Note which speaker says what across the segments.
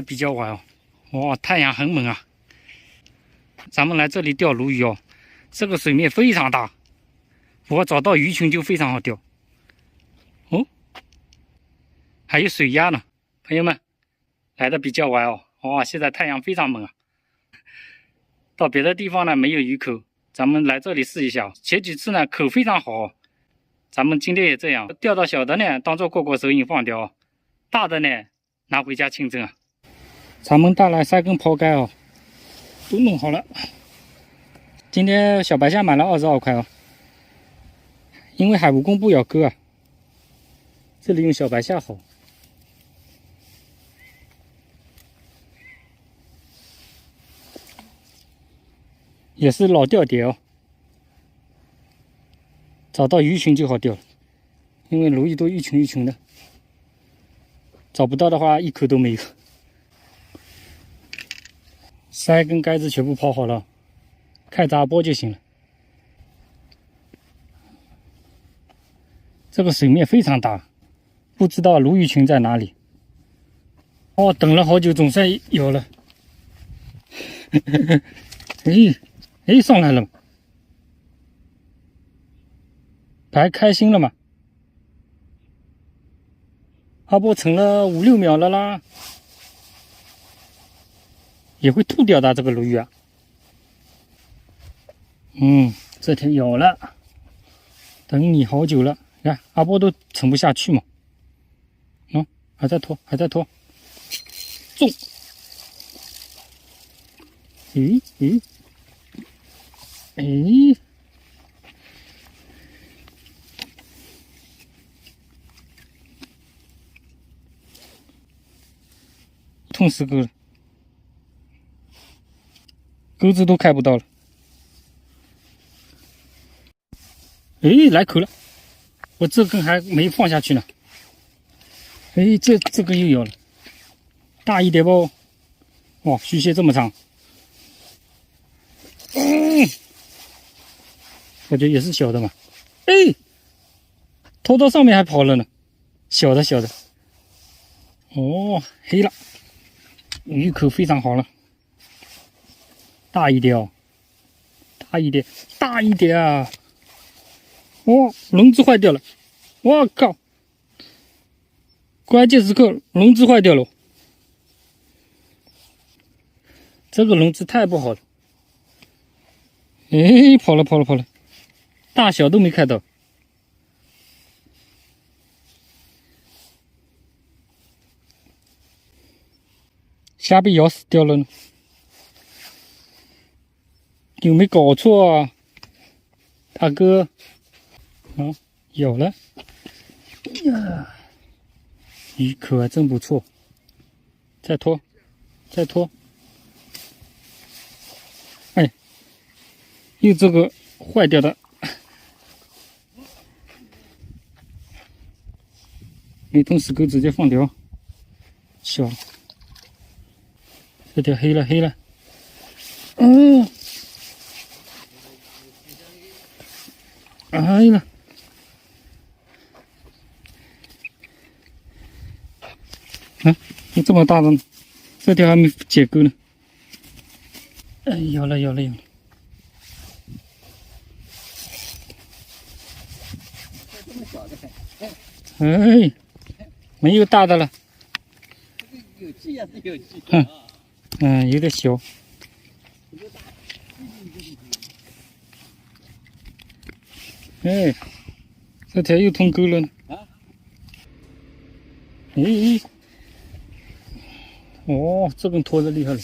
Speaker 1: 比较晚哦。哇，太阳很猛啊！咱们来这里钓鲈鱼哦，这个水面非常大，我找到鱼群就非常好钓。哦，还有水鸭呢，朋友们，来的比较晚哦。哇，现在太阳非常猛啊！到别的地方呢没有鱼口，咱们来这里试一下。前几次呢口非常好哦，咱们今天也这样，钓到小的呢当做过手瘾放掉，大的呢拿回家清蒸啊。长门大来3根抛竿哦，都弄好了。今天小白虾买了22块哦，因为海务公布要割啊，这里用小白虾好。也是老钓点哦，找到鱼群就好钓了，因为鲈鱼都一群一群的，找不到的话一口都没有。3根杆子全部抛好了，开闸波就行了。这个水面非常大，不知道鲈鱼群在哪里。哦，等了好久，总算有了。哎，上来了，白开心了嘛？阿波成了5、6秒了啦，也会吐掉的这个鲈鱼啊。这条有了，等你好久了，看阿波都沉不下去嘛。还在拖，还在拖，中！哎，痛死钩了，钩子都开不到了。哎，来口了，我这根还没放下去呢。哎，这根又有了，大一点不？哇，须蟹这么长。我觉得也是小的嘛。哎，拖到上面还跑了呢，小的。哦，黑了，鱼口非常好了，大一点哦，大一点啊！哦，笼子坏掉了，我靠！关键时刻笼子坏掉了，这个笼子太不好了。哎，跑了，大小都没看到。虾被咬死掉了呢，有没有搞错啊，大哥？有了呀，鱼口还真不错。再拖，哎，又这个坏掉的，没痛死钩直接放掉，小了。这条黑了，哎呀，有这么大的呢，这条还没解钩呢。哎，有了。哎，没有大的了。
Speaker 2: 有气啊，是有气。
Speaker 1: 有点小。哎，这条又通钩了呢。哦，这根拖得厉害了。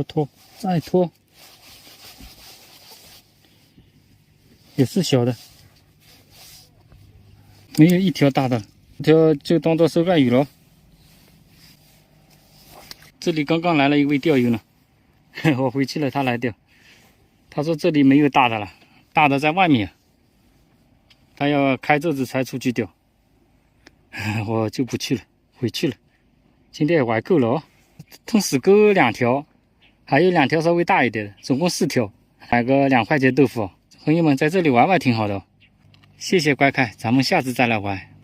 Speaker 1: 拖，再拖，也是小的，没有一条大的，这条就当做收竿鱼了。这里刚刚来了一位钓友呢，我回去了，他来钓，他说这里没有大的了，大的在外面，他要开这只才出去钓，我就不去了，回去了。今天也玩够了哦，痛死钩2条。还有2条稍微大一点的，总共4条，买个2块钱豆腐。朋友们在这里玩玩挺好的。谢谢乖凯，咱们下次再来玩。